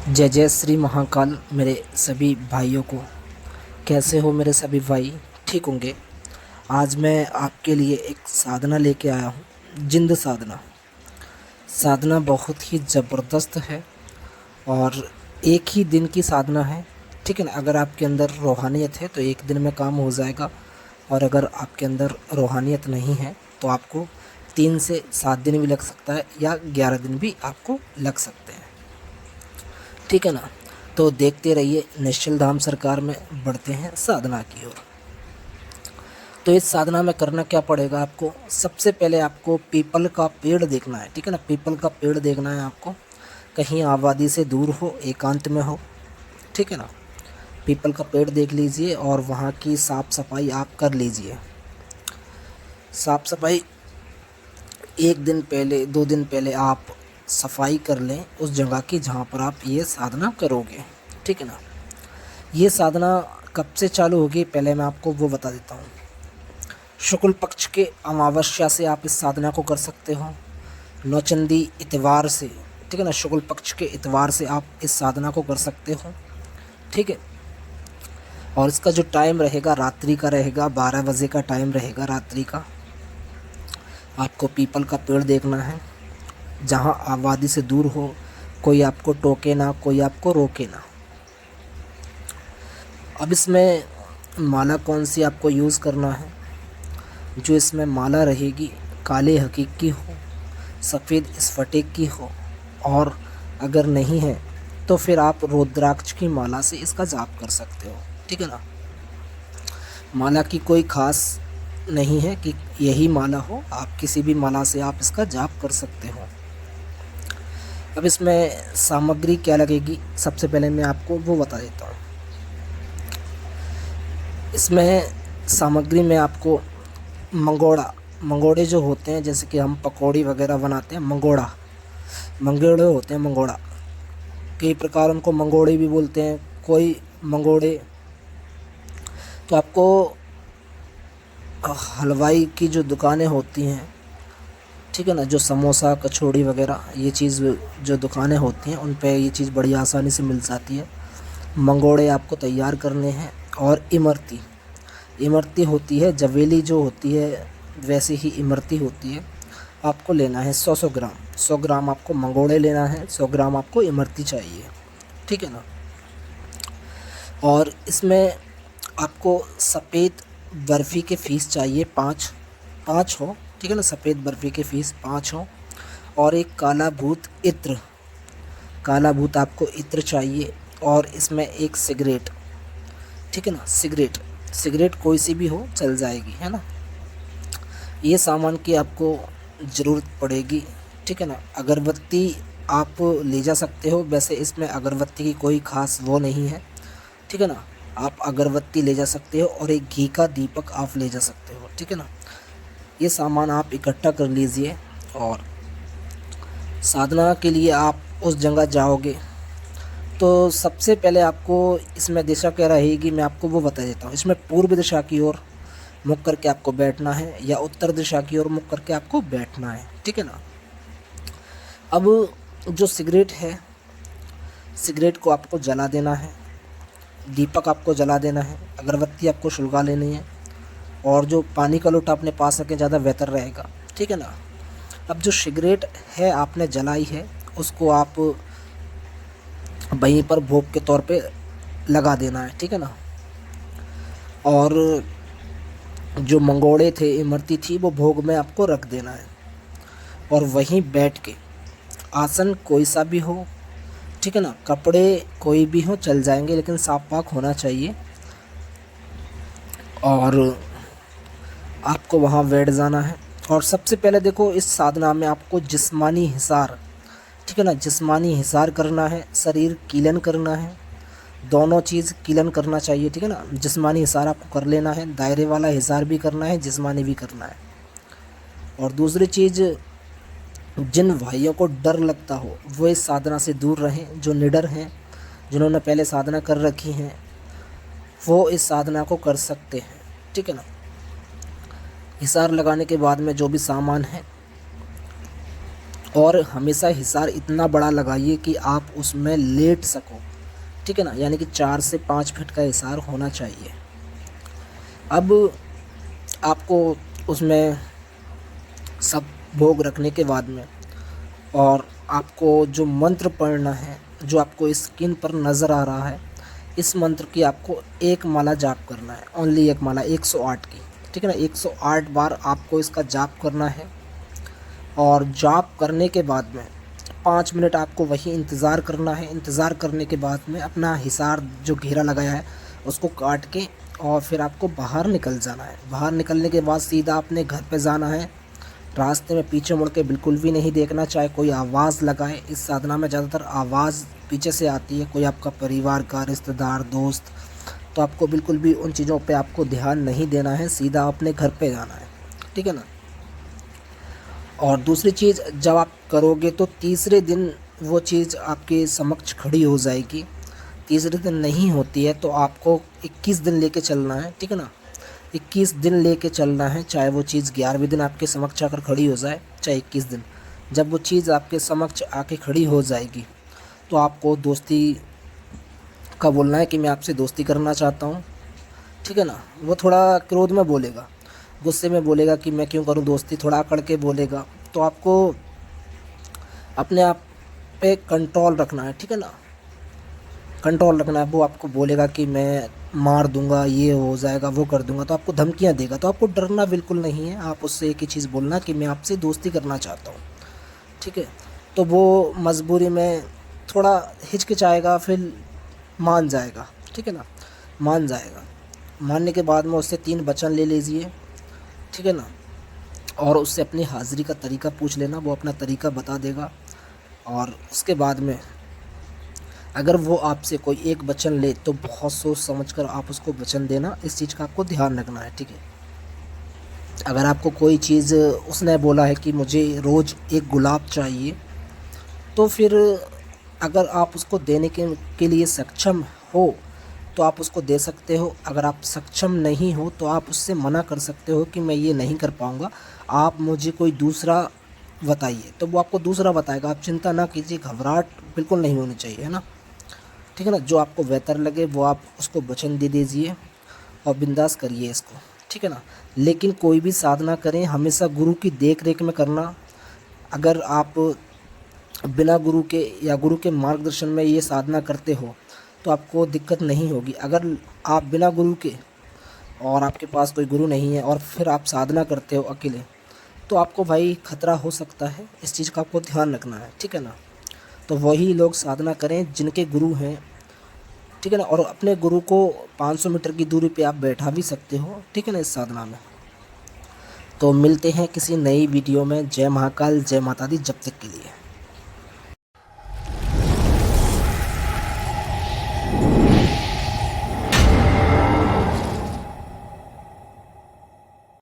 जय जय श्री महाकाल मेरे सभी भाइयों को। कैसे हो मेरे सभी भाई? ठीक होंगे। आज मैं आपके लिए एक साधना लेके आया हूँ, जिंद साधना। साधना बहुत ही ज़बरदस्त है और एक ही दिन की साधना है। ठीक है ना? अगर आपके अंदर रूहानियत है तो एक दिन में काम हो जाएगा, और अगर आपके अंदर रूहानियत नहीं है तो आपको 3 से 7 दिन भी लग सकता है, या 11 दिन भी आपको लग सकते हैं। ठीक है ना? तो देखते रहिए, निश्चल धाम सरकार में बढ़ते हैं साधना की ओर। तो इस साधना में करना क्या पड़ेगा आपको? सबसे पहले आपको पीपल का पेड़ देखना है। ठीक है ना? पीपल का पेड़ देखना है आपको, कहीं आबादी से दूर हो, एकांत में हो। ठीक है ना? पीपल का पेड़ देख लीजिए और वहाँ की साफ़ सफाई आप कर लीजिए। साफ़ सफाई 1 दिन पहले 2 दिन पहले आप सफाई कर लें उस जगह की जहाँ पर आप ये साधना करोगे। ठीक है ना? ये साधना कब से चालू होगी पहले मैं आपको वो बता देता हूँ। शुक्ल पक्ष के अमावस्या से आप इस साधना को कर सकते हो। नौचंदी इतवार से, ठीक है ना, शुक्ल पक्ष के इतवार से आप इस साधना को कर सकते हो। ठीक है? और इसका जो टाइम रहेगा रात्रि का रहेगा, 12 बजे का टाइम रहेगा रात्रि का। आपको पीपल का पेड़ देखना है जहाँ आबादी से दूर हो, कोई आपको टोके ना, कोई आपको रोके ना। अब इसमें माला कौन सी आपको यूज़ करना है? जो इसमें माला रहेगी काले हकीक की हो, सफ़ेद स्फटिक की हो, और अगर नहीं है तो फिर आप रुद्राक्ष की माला से इसका जाप कर सकते हो। ठीक है ना? माला की कोई ख़ास नहीं है कि यही माला हो, आप किसी भी माला से आप इसका जाप कर सकते हो। अब इसमें सामग्री क्या लगेगी सबसे पहले मैं आपको वो बता देता हूँ। इसमें सामग्री में आपको मंगोड़े जो होते हैं, जैसे कि हम पकौड़ी वगैरह बनाते हैं, मंगोड़े होते हैं। मंगोड़ा कई प्रकार, उनको मंगोड़े भी बोलते हैं, कोई मंगोड़े। तो आपको हलवाई की जो दुकानें होती हैं, ठीक है ना, जो समोसा कचौड़ी वगैरह ये चीज़ जो दुकानें होती हैं उन पे ये चीज़ बड़ी आसानी से मिल जाती है। मंगोड़े आपको तैयार करने हैं। और इमरती इमरती होती है, जवेली जो होती है वैसे ही इमरती होती है, आपको लेना है 100 ग्राम। 100 ग्राम आपको मंगोड़े लेना है, 100 ग्राम आपको इमरती चाहिए। ठीक है ना? और इसमें आपको सफ़ेद बर्फ़ी के पीस चाहिए, 5 हो। ठीक है ना? सफ़ेद बर्फ़ी के पीस 5 हो। और एक काला भूत आपको इत्र चाहिए। और इसमें एक सिगरेट। ठीक है ना? सिगरेट कोई सी भी हो चल जाएगी, है ना? ये सामान की आपको ज़रूरत पड़ेगी। ठीक है ना? अगरबत्ती आप ले जा सकते हो, वैसे इसमें अगरबत्ती की कोई ख़ास वो नहीं है। ठीक है ना? आप अगरबत्ती ले जा सकते हो और एक घी का दीपक आप ले जा सकते हो। ठीक है ना? ये सामान आप इकट्ठा कर लीजिए। और साधना के लिए आप उस जगह जाओगे तो सबसे पहले आपको इसमें दिशा क्या रहेगी मैं आपको वो बता देता हूँ। इसमें पूर्व दिशा की ओर मुख करके आपको बैठना है, या उत्तर दिशा की ओर मुख करके आपको बैठना है। ठीक है ना? अब जो सिगरेट है, सिगरेट को आपको जला देना है, दीपक आपको जला देना है, अगरबत्ती आपको सुलगा लेनी है, और जो पानी का लोटा अपने पास रखें ज़्यादा बेहतर रहेगा। ठीक है ना? अब जो सिगरेट है आपने जलाई है, उसको आप वहीं पर भोग के तौर पे लगा देना है। ठीक है ना? और जो मंगोड़े थे, इमरती थी, वो भोग में आपको रख देना है। और वहीं बैठ के, आसन कोई सा भी हो, ठीक है ना, कपड़े कोई भी हो चल जाएंगे, लेकिन साफ पाक होना चाहिए। और आपको वहाँ बैठ जाना है। और सबसे पहले देखो, इस साधना में आपको जिस्मानी हिसार, ठीक है ना, जिस्मानी हिसार करना है, शरीर कीलन करना है, दोनों चीज़ कीलन करना चाहिए। ठीक है ना? जिस्मानी हिसार आपको कर लेना है, दायरे वाला हिसार भी करना है, जिस्मानी भी करना है। और दूसरी चीज़, जिन भाइयों को डर लगता हो वो इस साधना से दूर रहें। जो निडर हैं, जिन्होंने पहले साधना कर रखी हैं, वो इस साधना को कर सकते हैं। ठीक है ना? हिसार लगाने के बाद में जो भी सामान है और हमेशा हिसार इतना बड़ा लगाइए कि आप उसमें लेट सको, ठीक है ना, यानी कि 4 से 5 फीट का हिसार होना चाहिए। अब आपको उसमें सब भोग रखने के बाद में और आपको जो मंत्र पढ़ना है, जो आपको स्क्रीन पर नज़र आ रहा है, इस मंत्र की आपको एक माला जाप करना है, ओनली एक माला 108 की, ठीक है ना। 108 बार आपको इसका जाप करना है और जाप करने के बाद में 5 मिनट आपको वही इंतज़ार करना है। इंतज़ार करने के बाद में अपना हिसार जो घेरा लगाया है उसको काट के और फिर आपको बाहर निकल जाना है। बाहर निकलने के बाद सीधा अपने घर पे जाना है। रास्ते में पीछे मुड़ के बिल्कुल भी नहीं देखना, चाहे कोई आवाज़ लगाए। इस साधना में ज़्यादातर आवाज़ पीछे से आती है, कोई आपका परिवार का, रिश्तेदार, दोस्त, तो आपको बिल्कुल भी उन चीज़ों पे आपको ध्यान नहीं देना है, सीधा अपने घर पे जाना है, ठीक है ना। और दूसरी चीज़, जब आप करोगे तो तीसरे दिन वो चीज़ आपके समक्ष खड़ी हो जाएगी। तीसरे दिन नहीं होती है तो आपको 21 दिन लेके चलना है, ठीक है ना। 21 दिन लेके चलना है, चाहे वो चीज़ 11वें दिन आपके समक्ष आकर खड़ी हो जाए, चाहे 21 दिन। जब वो चीज़ आपके समक्ष आके खड़ी हो जाएगी तो आपको दोस्ती का बोलना है कि मैं आपसे दोस्ती करना चाहता हूँ, ठीक है ना। वो थोड़ा क्रोध में बोलेगा, गुस्से में बोलेगा कि मैं क्यों करूँ दोस्ती, थोड़ा अकड़ के बोलेगा। तो आपको अपने आप पे कंट्रोल रखना है, ठीक है ना, कंट्रोल रखना है। वो आपको बोलेगा कि मैं मार दूंगा, ये हो जाएगा, वो कर दूंगा, तो आपको धमकियाँ देगा, तो आपको डरना बिल्कुल नहीं है। आप उससे एक ही चीज़ बोलना कि मैं आपसे दोस्ती करना चाहता हूँ, ठीक है। तो वो मजबूरी में थोड़ा हिचकिचाएगा, फिर मान जाएगा, ठीक है ना, मान जाएगा। मानने के बाद में उससे 3 वचन ले लीजिए, ठीक है ना, और उससे अपनी हाज़िरी का तरीका पूछ लेना, वो अपना तरीका बता देगा। और उसके बाद में अगर वो आपसे कोई एक वचन ले तो बहुत सोच समझ कर आप उसको वचन देना, इस चीज़ का आपको ध्यान रखना है, ठीक है। अगर आपको कोई चीज़ उसने बोला है कि मुझे रोज़ एक गुलाब चाहिए, तो फिर अगर आप उसको देने के लिए सक्षम हो तो आप उसको दे सकते हो। अगर आप सक्षम नहीं हो तो आप उससे मना कर सकते हो कि मैं ये नहीं कर पाऊँगा, आप मुझे कोई दूसरा बताइए, तो वो आपको दूसरा बताएगा। आप चिंता ना कीजिए, घबराहट बिल्कुल नहीं होनी चाहिए, है ना, ठीक है ना। जो आपको बेहतर लगे वो आप उसको वचन दे दीजिए और बिंदास करिए इसको, ठीक है ना। लेकिन कोई भी साधना करें हमेशा गुरु की देख रेख में करना। अगर आप बिना गुरु के या गुरु के मार्गदर्शन में ये साधना करते हो तो आपको दिक्कत नहीं होगी। अगर आप बिना गुरु के और आपके पास कोई गुरु नहीं है और फिर आप साधना करते हो अकेले, तो आपको भाई खतरा हो सकता है। इस चीज़ का आपको ध्यान रखना है, ठीक है ना। तो वही लोग साधना करें जिनके गुरु हैं, ठीक है ना। और अपने गुरु को 500 मीटर की दूरी पे आप बैठा भी सकते हो, ठीक है ना, इस साधना में। तो मिलते हैं किसी नई वीडियो में। जय महाकाल, जय माता दी, जब तक के लिए।